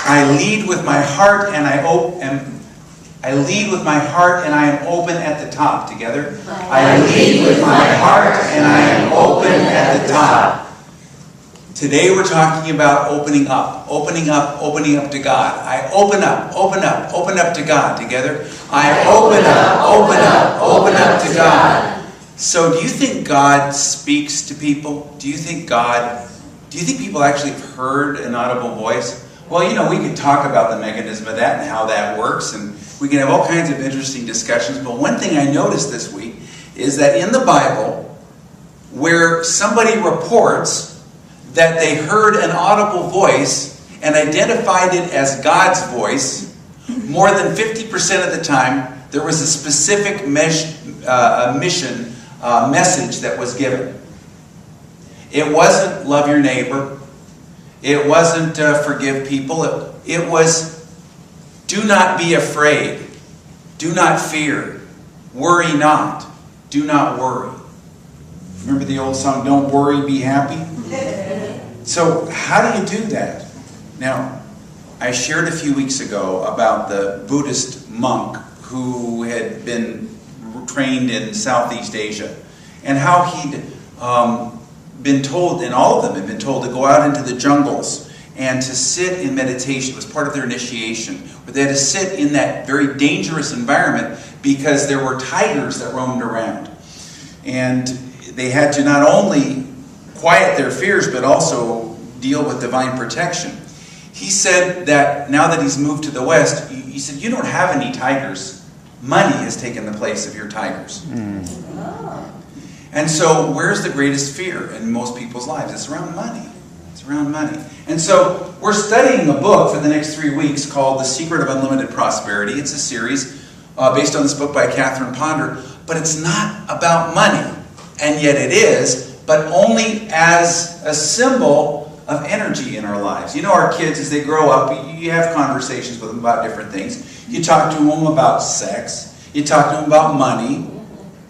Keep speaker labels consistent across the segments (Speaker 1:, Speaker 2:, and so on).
Speaker 1: I lead with my heart and I lead with my heart and I am open at the top. Together. I lead with my heart and I am open at the top. Today we're talking about opening up to God. I open up to God. Together. I open up to God. So do you think God speaks to people? Do you think people actually have heard an audible voice? Well, we could talk about the mechanism of that and how that works, and we can have all kinds of interesting discussions. But one thing I noticed this week is that in the Bible, where somebody reports that they heard an audible voice and identified it as God's voice, more than 50% of the time, there was a specific mission message that was given. It wasn't love your neighbor. It wasn't forgive people. It was do not be afraid. Do not fear. Worry not. Do not worry. Remember the old song, don't worry, be happy? So how do you do that? Now, I shared a few weeks ago about the Buddhist monk who had been trained in Southeast Asia, and how he'd been told, and all of them had been told, to go out into the jungles and to sit in meditation. It was part of their initiation, where they had to sit in that very dangerous environment because there were tigers that roamed around. And they had to not only quiet their fears, but also deal with divine protection. He said that now that he's moved to the West, he said, you don't have any tigers. Money has taken the place of your tigers. And so where's the greatest fear in most people's lives? It's around money. It's around money. And so we're studying a book for the next 3 weeks called The Secret of Unlimited Prosperity. It's a series based on this book by Catherine Ponder. But it's not about money. And yet it is, but only as a symbol of energy in our lives. Our kids, as they grow up, you have conversations with them about different things. You talk to them about sex. You talk to them about money.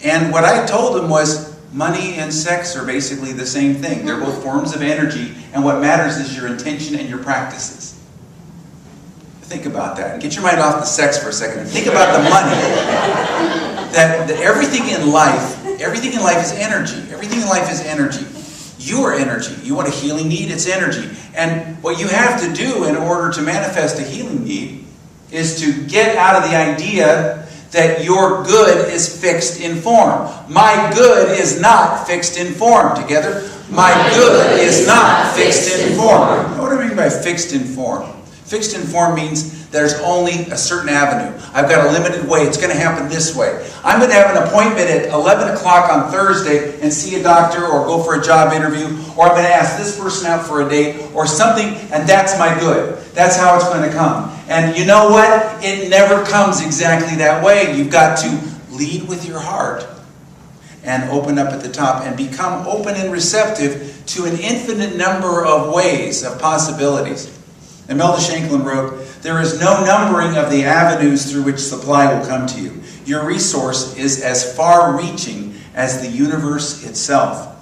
Speaker 1: And what I told them was, money and sex are basically the same thing. They're both forms of energy, and what matters is your intention and your practices. Think about that. And get your mind off the sex for a second. And think about the money. that everything in life is energy. Everything in life is energy. You are energy. You want a healing need, it's energy. And what you have to do in order to manifest a healing need is to get out of the idea that your good is fixed in form. My good is not fixed in form. Together? My good is not fixed in form. What do I mean by fixed in form? Fixed in form means there's only a certain avenue. I've got a limited way. It's going to happen this way. I'm going to have an appointment at 11 o'clock on Thursday and see a doctor or go for a job interview, or I'm going to ask this person out for a date or something, and that's my good. That's how it's going to come. And you know what? It never comes exactly that way. You've got to lead with your heart and open up at the top and become open and receptive to an infinite number of ways, of possibilities. Imelda Shanklin wrote, there is no numbering of the avenues through which supply will come to you. Your resource is as far-reaching as the universe itself.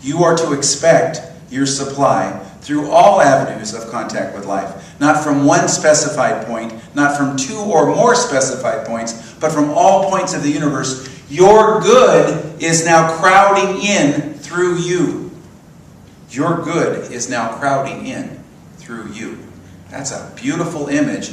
Speaker 1: You are to expect your supply through all avenues of contact with life, not from one specified point, not from two or more specified points, but from all points of the universe. Your good is now crowding in through you. Your good is now crowding in through you. That's a beautiful image.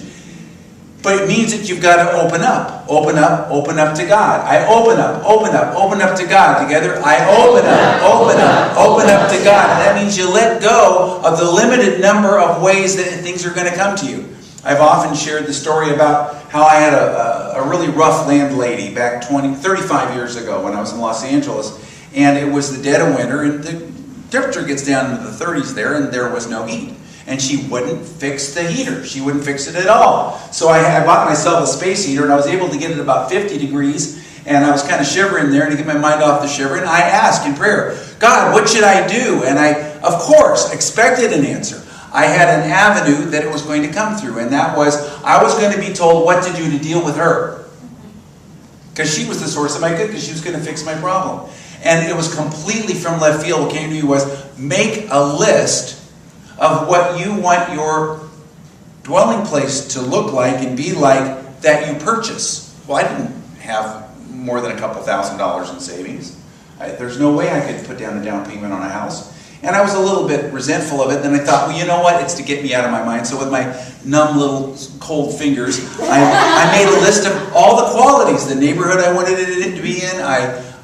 Speaker 1: But it means that you've got to open up. Open up to God. I open up to God. Together, I open up to God. And that means you let go of the limited number of ways that things are going to come to you. I've often shared the story about how I had a really rough landlady back 35 years ago when I was in Los Angeles. And it was the dead of winter, and the temperature gets down into the 30s there, and there was no heat. And she wouldn't fix the heater. She wouldn't fix it at all. So I bought myself a space heater, and I was able to get it about 50 degrees. And I was kind of shivering there, and to get my mind off the shivering, I asked in prayer, God, what should I do? And I, of course, expected an answer. I had an avenue that it was going to come through, and that was, I was going to be told what to do to deal with her. Because she was the source of my good, because she was going to fix my problem. And it was completely from left field. What came to me was, make a list of what you want your dwelling place to look like and be like that you purchase? Well, I didn't have more than a couple $1,000s in savings. There's no way I could put down a down payment on a house. And I was a little bit resentful of it. Then I thought, well, you know what? It's to get me out of my mind. So with my numb little cold fingers, I made a list of all the qualities, the neighborhood I wanted it to be in,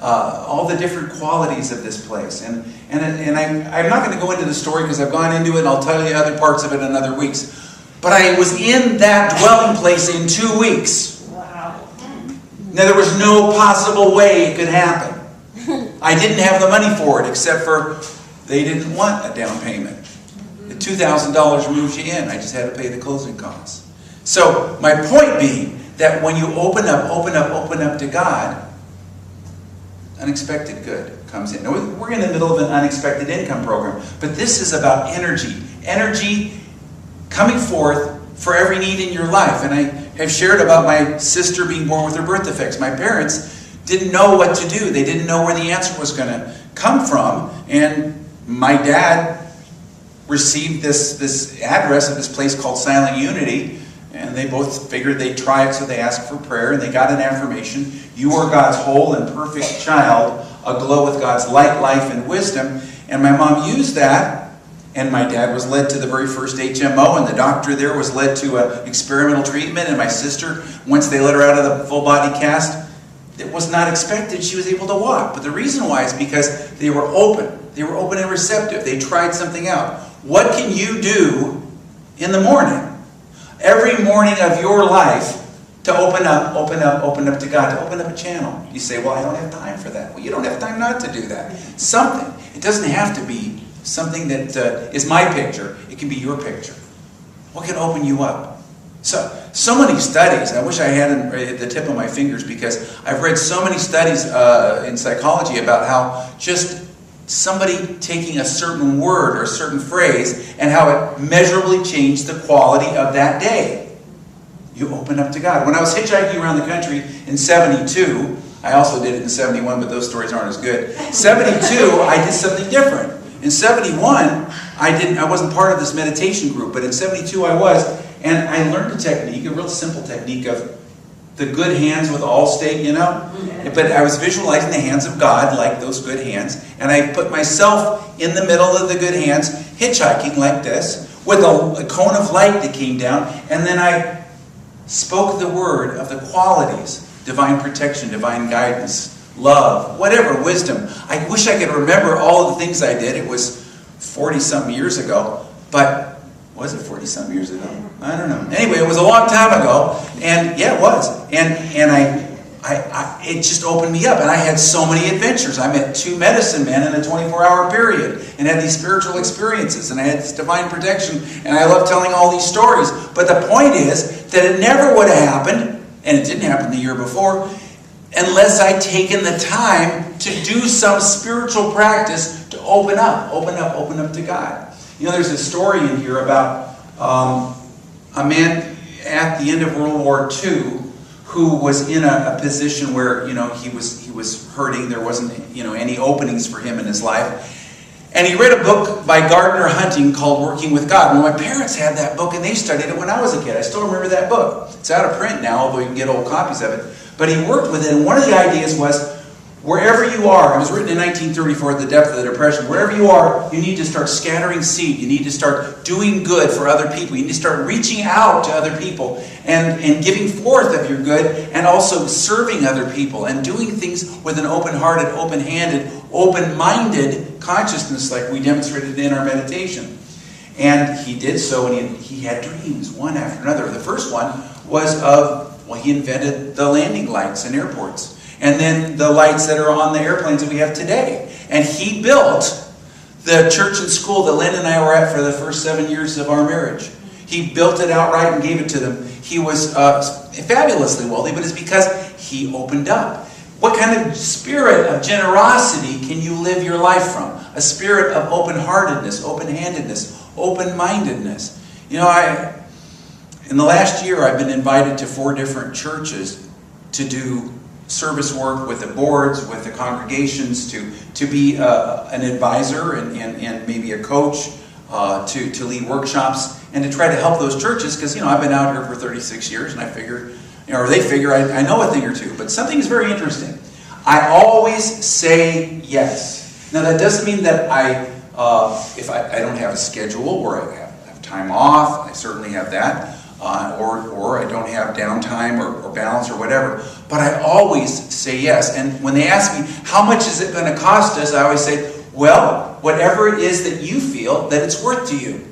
Speaker 1: all the different qualities of this place. And I'm not going to go into the story because I've gone into it, and I'll tell you other parts of it in other weeks. But I was in that dwelling place in 2 weeks.
Speaker 2: Wow.
Speaker 1: Now, there was no possible way it could happen. I didn't have the money for it, except for they didn't want a down payment. The $2,000 moves you in. I just had to pay the closing costs. So my point being that when you open up to God, unexpected good comes in. Now, we're in the middle of an unexpected income program, but this is about energy. Energy coming forth for every need in your life. And I have shared about my sister being born with her birth defects. My parents didn't know what to do. They didn't know where the answer was going to come from. And my dad received this address of this place called Silent Unity, and they both figured they'd try it, so they asked for prayer, and they got an affirmation. You are God's whole and perfect child, aglow with God's light, life, and wisdom. And my mom used that, and my dad was led to the very first HMO, and the doctor there was led to an experimental treatment, and my sister, once they let her out of the full body cast, it was not expected she was able to walk. But the reason why is because they were open. They were open and receptive. They tried something out. What can you do in the morning? Every morning of your life to open up to God, to open up a channel. You say, well, I don't have time for that. Well, you don't have time not to do that. Something. It doesn't have to be something that is my picture. It can be your picture. What can open you up? So many studies. I wish I had them at the tip of my fingers, because I've read so many studies in psychology about how just somebody taking a certain word or a certain phrase and how it measurably changed the quality of that day. You open up to God. When I was hitchhiking around the country in 72, I also did it in 71, but those stories aren't as good. 72, I did something different. In 71, I wasn't part of this meditation group, but in 72 I was. And I learned a technique, a real simple technique of the good hands with Allstate, you know? But I was visualizing the hands of God like those good hands. And I put myself in the middle of the good hands, hitchhiking like this, with a cone of light that came down. And then I spoke the word of the qualities: divine protection, divine guidance, love, whatever, wisdom. I wish I could remember all of the things I did. It was 40-something years ago, but was it 40-something years ago? I don't know. Anyway, it was a long time ago, and yeah, it was. And it just opened me up, and I had so many adventures. I met 2 medicine men in a 24-hour period, and had these spiritual experiences, and I had this divine protection, and I love telling all these stories. But the point is that it never would have happened, and it didn't happen the year before, unless I'd taken the time to do some spiritual practice to open up to God. You know, there's a story in here about a man at the end of World War II who was in a position where, you know, he was hurting. There wasn't, you know, any openings for him in his life. And he read a book by Gardner Hunting called Working with God. Well, my parents had that book, and they studied it when I was a kid. I still remember that book. It's out of print now, although you can get old copies of it. But he worked with it, and one of the ideas was, wherever you are, it was written in 1934 at the depth of the Depression, wherever you are, you need to start scattering seed. You need to start doing good for other people. You need to start reaching out to other people and giving forth of your good, and also serving other people and doing things with an open-hearted, open-handed, open-minded consciousness like we demonstrated in our meditation. And he did so, and he had dreams, one after another. The first one was he invented the landing lights in airports. And then the lights that are on the airplanes that we have today. And he built the church and school that Lynn and I were at for the first 7 years of our marriage. He built it outright and gave it to them. He was fabulously wealthy, but it's because he opened up. What kind of spirit of generosity can you live your life from? A spirit of open-heartedness, open-handedness, open-mindedness. You know, in the last year, I've been invited to 4 different churches to do service work with the boards, with the congregations, to be an advisor and maybe a coach, to lead workshops. and to try to help those churches, because, I've been out here for 36 years, and I figure, or they figure I know a thing or two. But something is very interesting. I always say yes. Now, that doesn't mean that if I don't have a schedule or I have time off, I certainly have that, or I don't have downtime or balance or whatever, but I always say yes. And when they ask me, how much is it going to cost us, I always say, well, whatever it is that you feel that it's worth to you.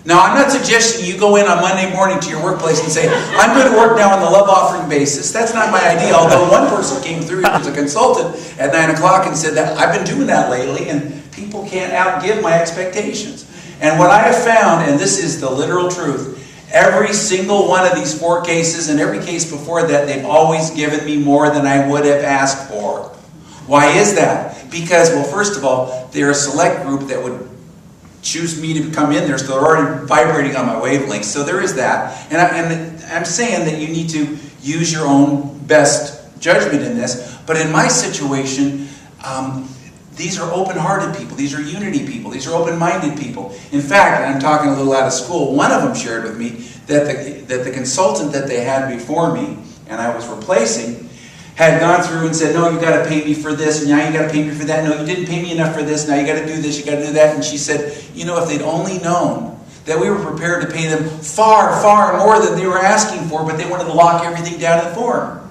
Speaker 1: Now, I'm not suggesting you go in on Monday morning to your workplace and say, I'm going to work now on the love offering basis. That's not my idea. Although one person came through as a consultant at 9 o'clock and said that I've been doing that lately and people can't outgive my expectations. And what I have found, and this is the literal truth, every single one of these 4 cases and every case before that, they've always given me more than I would have asked for. Why is that? Because, well, first of all, they're a select group that would choose me to come in there, so they're already vibrating on my wavelength. So there is that. And I'm saying that you need to use your own best judgment in this. But in my situation, these are open-hearted people. These are unity people. These are open-minded people. In fact, and I'm talking a little out of school, one of them shared with me that the consultant that they had before me, and I was replacing, had gone through and said, no, you got to pay me for this, and now you got to pay me for that. No, you didn't pay me enough for this. Now you got to do this, you got to do that. And she said, if they'd only known that we were prepared to pay them far, far more than they were asking for, but they wanted to lock everything down in form.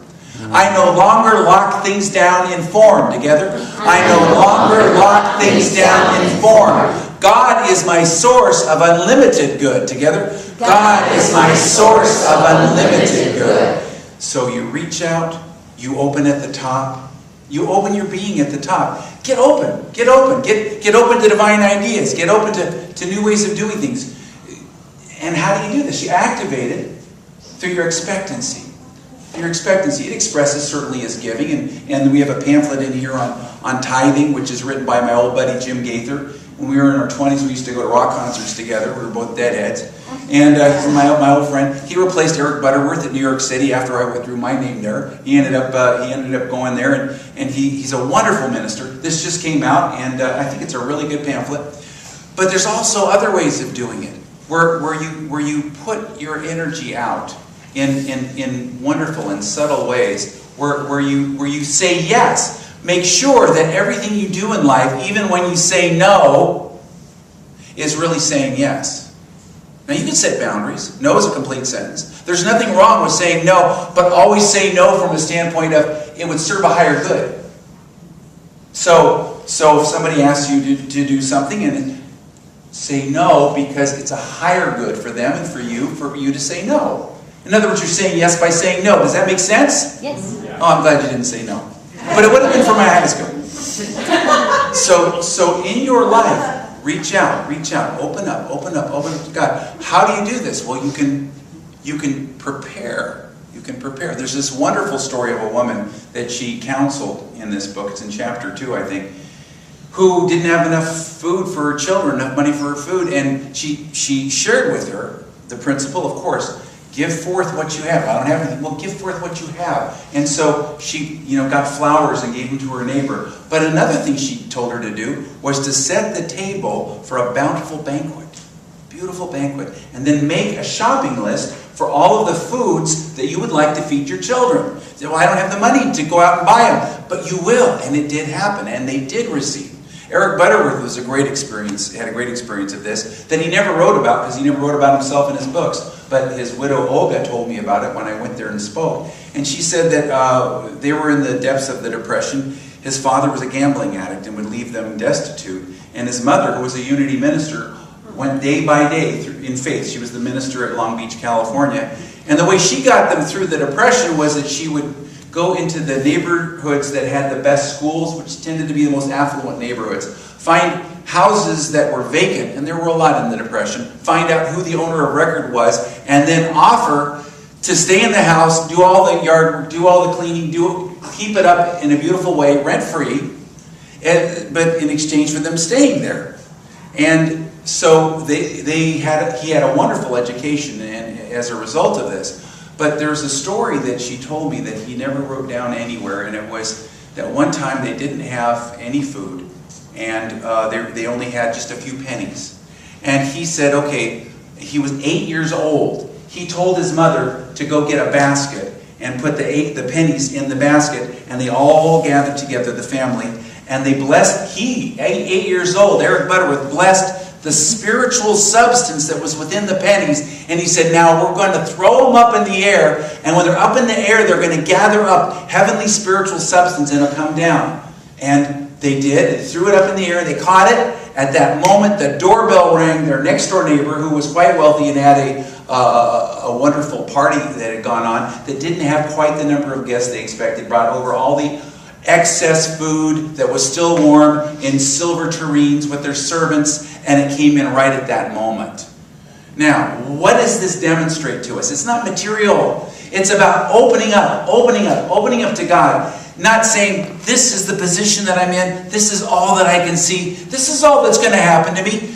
Speaker 1: I no longer lock things down in form. Together? I no longer lock things down in form. God is my source of unlimited good. Together? God is my source of unlimited good. So you reach out. You open at the top. You open your being at the top. Get open. Get open. Get open to divine ideas. Get open to new ways of doing things. And how do you do this? You activate it through your expectancy. Your expectancy. It expresses certainly as giving. And we have a pamphlet in here on tithing, which is written by my old buddy Jim Gaither. When we were in our 20s, we used to go to rock concerts together. We were both deadheads. And he's my old friend. He replaced Eric Butterworth at New York City after I withdrew my name there. He ended up going there, and he's a wonderful minister. This just came out, and I think it's a really good pamphlet. But there's also other ways of doing it, where you put your energy out in wonderful and subtle ways, where you say yes. Make sure that everything you do in life, even when you say no, is really saying yes. Now, you can set boundaries. No is a complete sentence. There's nothing wrong with saying no, but always say no from a standpoint of it would serve a higher good. So if somebody asks you to do something, and say no because it's a higher good for them and for you to say no. In other words, you're saying yes by saying no. Does that make sense?
Speaker 2: Yes.
Speaker 1: Oh, I'm glad you didn't say no. But it would have been for my high school. So in your life, reach out, open up to God. How do you do this? Well, you can prepare. You can prepare. There's this wonderful story of a woman that she counseled in this book. It's in chapter 2, I think, who didn't have enough food for her children, enough money for her food, and she shared with her the principle, of course, give forth what you have. I don't have anything. Well, give forth what you have. And so she, got flowers and gave them to her neighbor. But another thing she told her to do was to set the table for a bountiful banquet. Beautiful banquet. And then make a shopping list for all of the foods that you would like to feed your children. Say, well, I don't have the money to go out and buy them. But you will. And it did happen. And they did receive. Eric Butterworth had a great experience of this that he never wrote about because he never wrote about himself in his books. But his widow Olga told me about it when I went there and spoke. And she said that they were in the depths of the Depression. His father was a gambling addict and would leave them destitute. And his mother, who was a Unity minister, went day by day in faith. She was the minister at Long Beach, California. And the way she got them through the Depression was that she would go into the neighborhoods that had the best schools, which tended to be the most affluent neighborhoods. Find houses that were vacant, and there were a lot in the Depression. Find out who the owner of record was, and then offer to stay in the house, do all the yard, do all the cleaning, keep it up in a beautiful way, rent-free, but in exchange for them staying there. And so he had a wonderful education, and as a result of this. But there's a story that she told me that he never wrote down anywhere, and it was that one time they didn't have any food, and they only had just a few pennies. And he said, okay, he was 8 years old. He told his mother to go get a basket and put the pennies in the basket, and they all gathered together, the family, and they blessed, 8 years old, Eric Butterworth, blessed the spiritual substance that was within the pennies, and he said, now we're going to throw them up in the air, and when they're up in the air, they're going to gather up heavenly spiritual substance, and it'll come down. And they did. They threw it up in the air, and they caught it. At that moment, the doorbell rang. Their next-door neighbor, who was quite wealthy and had a wonderful party that had gone on, that didn't have quite the number of guests they expected, brought over all the excess food that was still warm in silver tureens with their servants, and it came in right at that moment. Now, what does this demonstrate to us? It's not material. It's about opening up to God. Not saying, this is the position that I'm in, this is all that I can see, this is all that's going to happen to me.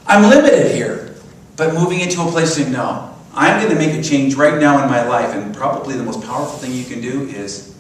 Speaker 1: I'm limited here. But moving into a place saying, no, I'm going to make a change right now in my life, and probably the most powerful thing you can do is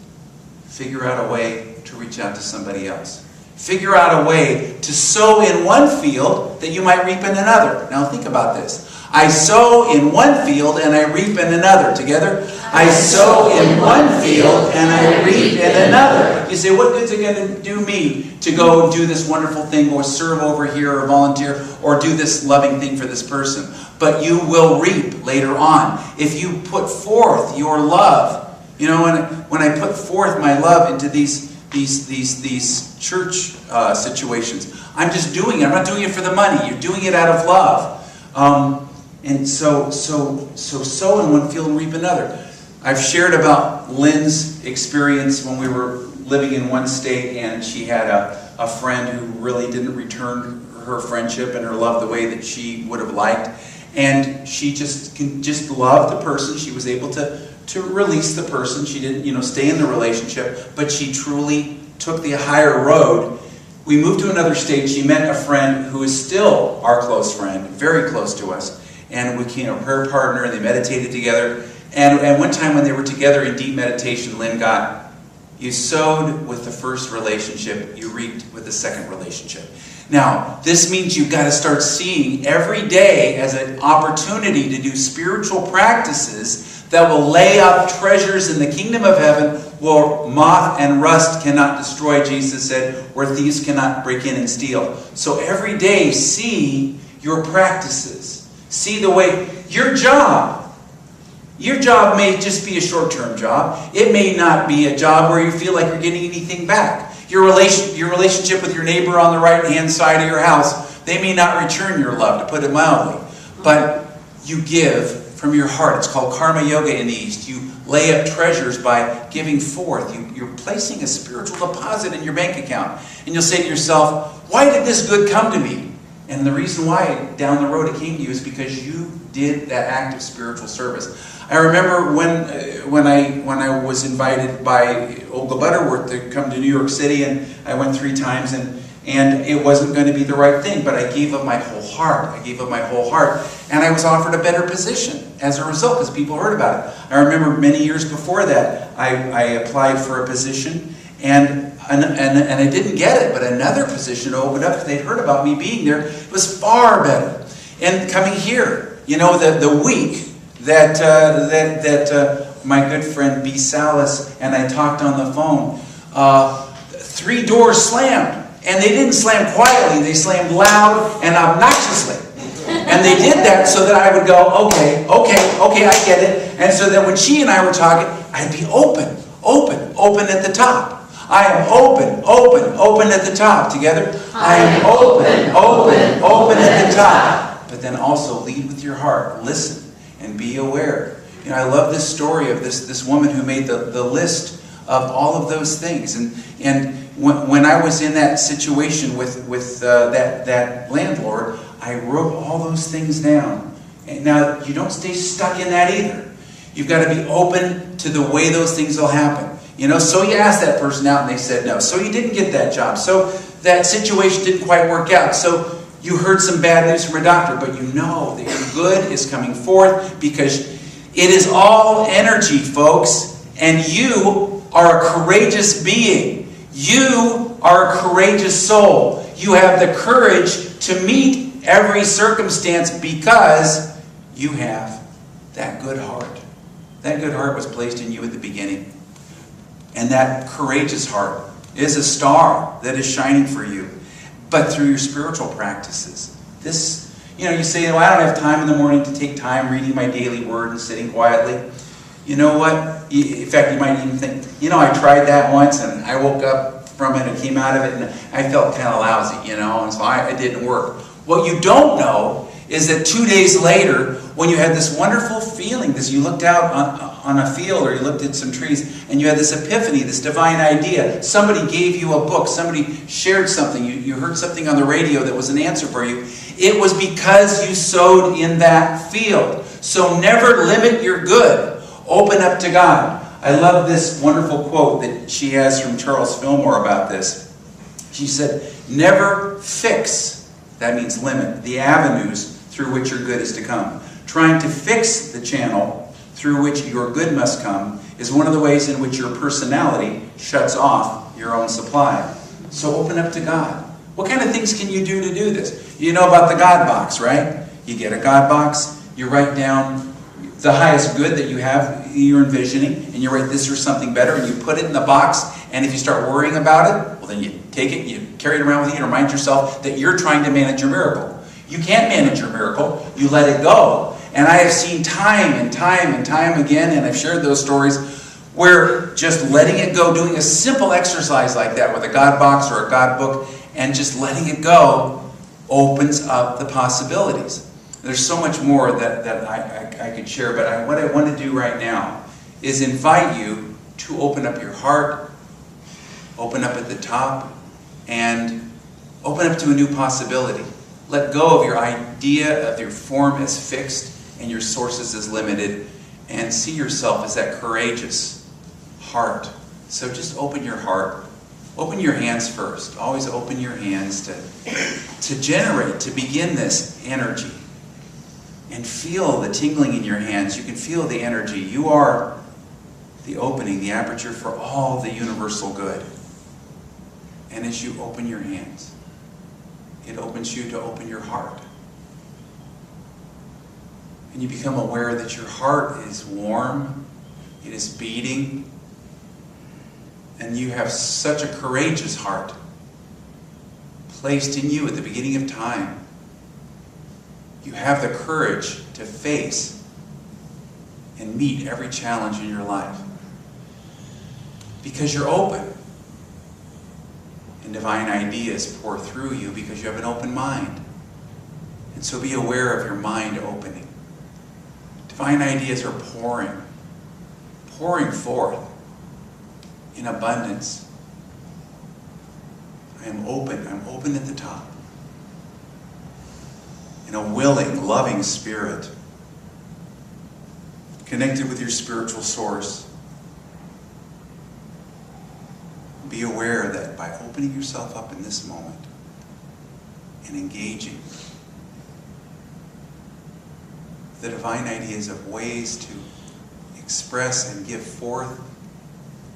Speaker 1: figure out a way to reach out to somebody else. Figure out a way to sow in one field that you might reap in another. Now think about this. I sow in one field and I reap in another. Together? I sow in one field and I reap in another. You say, what good's it going to do me to go do this wonderful thing or serve over here or volunteer or do this loving thing for this person? But you will reap later on. If you put forth your love. You know, when I put forth my love into these church situations, I'm just doing it. I'm not doing it for the money. You're doing it out of love. And so sow in one field and reap another. I've shared about Lynn's experience when we were living in one state, and she had a friend who really didn't return her friendship and her love the way that she would have liked. And she just loved the person. She was able to release the person. She didn't, stay in the relationship, but she truly took the higher road. We moved to another state. She met a friend who is still our close friend, very close to us. And we became a prayer partner, and they meditated together. And one time when they were together in deep meditation, Lynn got, you sowed with the first relationship, you reaped with the second relationship. Now, this means you've got to start seeing every day as an opportunity to do spiritual practices that will lay up treasures in the kingdom of heaven where moth and rust cannot destroy, Jesus said, where thieves cannot break in and steal. So every day, see your practices. See the way, your job may just be a short-term job. It may not be a job where you feel like you're getting anything back. Your relationship with your neighbor on the right-hand side of your house, they may not return your love, to put it mildly. But you give from your heart. It's called karma yoga in the East. You lay up treasures by giving forth. You're placing a spiritual deposit in your bank account. And you'll say to yourself, why did this good come to me? And the reason why down the road it came to you is because you did that act of spiritual service. I remember when I was invited by Olga Butterworth to come to New York City, and I went 3 times, and it wasn't going to be the right thing, but I gave up my whole heart. And I was offered a better position as a result, because people heard about it. I remember many years before that, I applied for a position, and I didn't get it, but another position opened up because they'd heard about me being there. It was far better. And coming here, the week that my good friend B. Salas and I talked on the phone, 3 doors slammed. And they didn't slam quietly, they slammed loud and obnoxiously. And they did that so that I would go, okay, I get it. And so that when she and I were talking, I'd be open at the top. I am open at the top. Together? I am open at the top. But then also lead with your heart. Listen and be aware. I love this story of this woman who made the list of all of those things. And when I was in that situation with that landlord, I wrote all those things down. And now, you don't stay stuck in that either. You've got to be open to the way those things will happen. So you asked that person out and they said no. So you didn't get that job. So that situation didn't quite work out. So you heard some bad news from a doctor, but you know that your good is coming forth because it is all energy, folks. And you are a courageous being. You are a courageous soul. You have the courage to meet every circumstance because you have that good heart. That good heart was placed in you at the beginning. And that courageous heart is a star that is shining for you, but through your spiritual practices. This, you say, well, I don't have time in the morning to take time reading my daily word and sitting quietly. You know what? In fact, you might even think, I tried that once and I woke up from it and came out of it and I felt kind of lousy, and so it didn't work. What you don't know is that 2 days later, when you had this wonderful feeling, you looked out on a field or you looked at some trees and you had this epiphany, this divine idea. Somebody gave you a book. Somebody shared something. You heard something on the radio that was an answer for you. It was because you sowed in that field. So never limit your good. Open up to God. I love this wonderful quote that she has from Charles Fillmore about this. She said, never fix, that means limit, the avenues through which your good is to come. Trying to fix the channel through which your good must come is one of the ways in which your personality shuts off your own supply. So open up to God. What kind of things can you do to do this? You know about the God box, right? You get a God box, you write down the highest good that you have, you're envisioning, and you write this or something better, and you put it in the box, and if you start worrying about it, well then you take it, you carry it around with you, and remind yourself that you're trying to manage your miracle. You can't manage your miracle, you let it go. And I have seen time and time and time again, and I've shared those stories, where just letting it go, doing a simple exercise like that with a God box or a God book, and just letting it go, opens up the possibilities. There's so much more that I could share, but what I want to do right now is invite you to open up your heart, open up at the top, and open up to a new possibility. Let go of your idea of your form as fixed and your sources as limited, and see yourself as that courageous heart. So just open your heart. Open your hands first. Always open your hands to generate, to begin this energy. And feel the tingling in your hands. You can feel the energy. You are the opening, the aperture for all the universal good. And as you open your hands, it opens you to open your heart. And you become aware that your heart is warm, it is beating, and you have such a courageous heart placed in you at the beginning of time. You have the courage to face and meet every challenge in your life. Because you're open. And divine ideas pour through you because you have an open mind. And so be aware of your mind opening. Divine ideas are pouring forth in abundance. I'm open at the top. In a willing, loving spirit, connected with your spiritual source. Be aware that by opening yourself up in this moment and engaging the divine ideas of ways to express and give forth,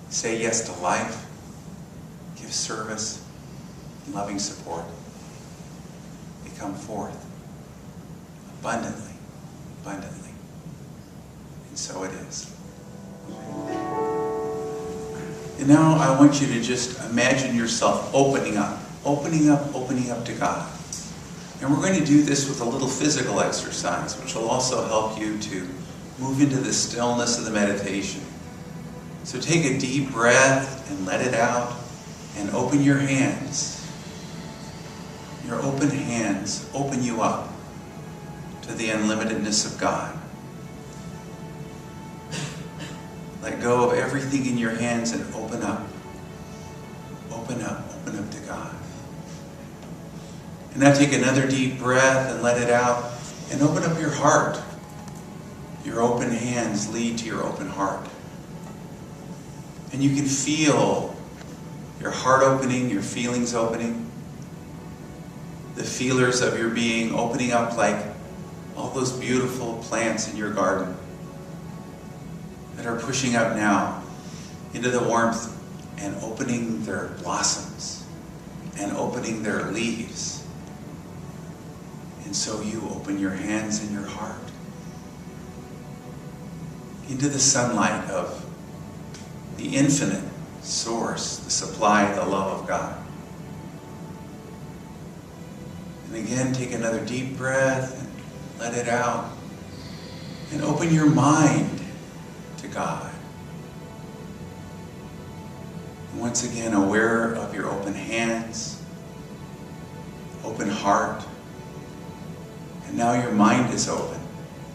Speaker 1: say yes to life, give service, and loving support, they come forth abundantly, abundantly. And so it is. And now I want you to just imagine yourself opening up to God. And we're going to do this with a little physical exercise, which will also help you to move into the stillness of the meditation. So take a deep breath and let it out, and open your hands. Your open hands open you up to the unlimitedness of God. Let go of everything in your hands and open up. Open up to God. And now take another deep breath and let it out, and open up your heart. Your open hands lead to your open heart. And you can feel your heart opening, your feelings opening, the feelers of your being opening up like all those beautiful plants in your garden that are pushing up now into the warmth and opening their blossoms and opening their leaves. And so you open your hands and your heart into the sunlight of the infinite source, the supply, the love of God. And again, take another deep breath and let it out. And open your mind to God. And once again, aware of your open hands, open heart. And now your mind is open.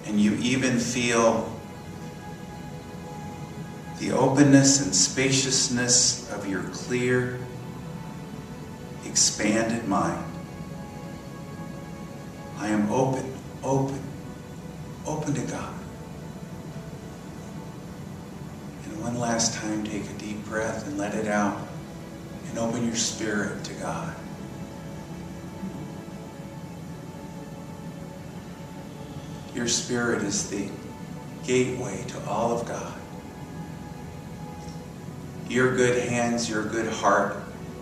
Speaker 1: And you even feel the openness and spaciousness of your clear, expanded mind. I am open, open, open to God. And one last time, take a deep breath and let it out. And open your spirit to God. Your spirit is the gateway to all of God. Your good hands, your good heart,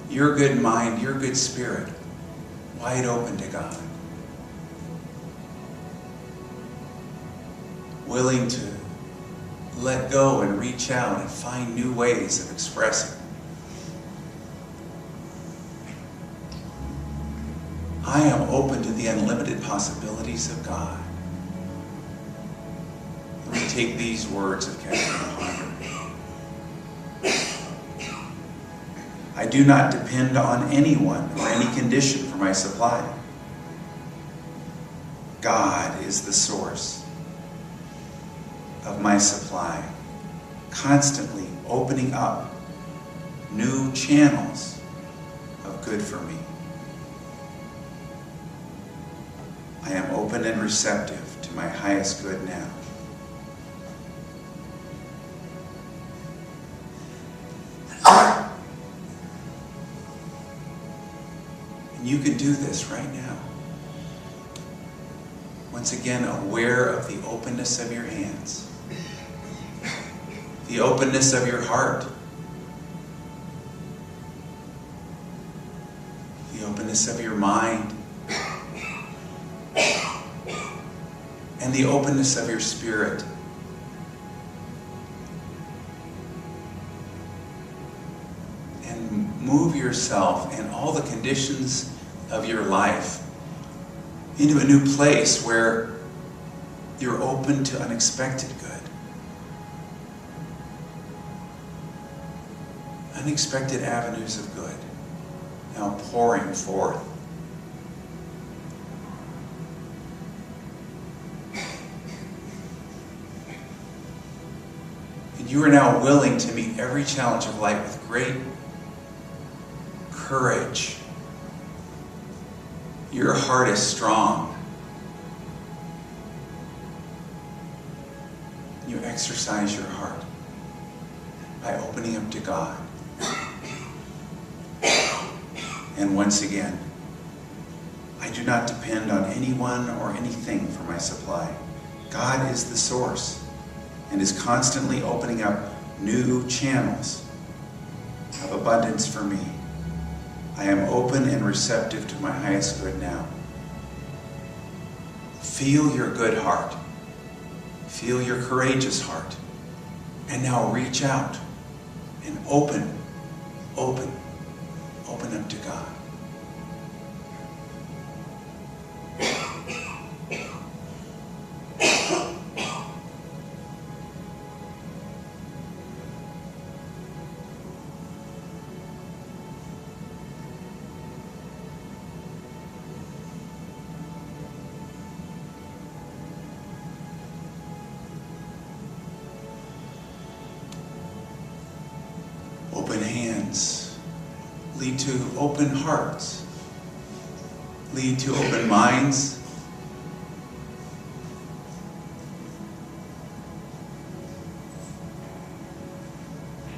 Speaker 1: your good mind, your good spirit, wide open to God. Willing to let go and reach out and find new ways of expressing. I am open to the unlimited possibilities of God. Let me take these words of Catherine Ponder. I do not depend on anyone or any condition for my supply. God is the source of my supply, constantly opening up new channels of good for me. I am open and receptive to my highest good now. And you can do this right now. Once again, aware of the openness of your hands, the openness of your heart, the openness of your mind, and the openness of your spirit. And move yourself and all the conditions of your life into a new place where you're open to unexpected good. Unexpected avenues of good now pouring forth. And you are now willing to meet every challenge of life with great courage. Your heart is strong. You exercise your heart by opening up to God. And once again, I do not depend on anyone or anything for my supply. God is the source and is constantly opening up new channels of abundance for me. I am open and receptive to my highest good now. Feel your good heart. Feel your courageous heart. And now reach out and open up to God. Open hands lead to open hearts, lead to open minds,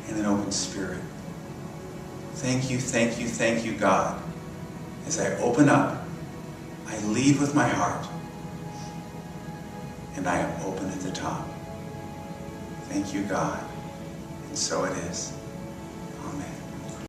Speaker 1: and an open spirit. Thank you, God. As I open up, I lead with my heart, and I am open at the top. Thank you, God. And so it is. Amen.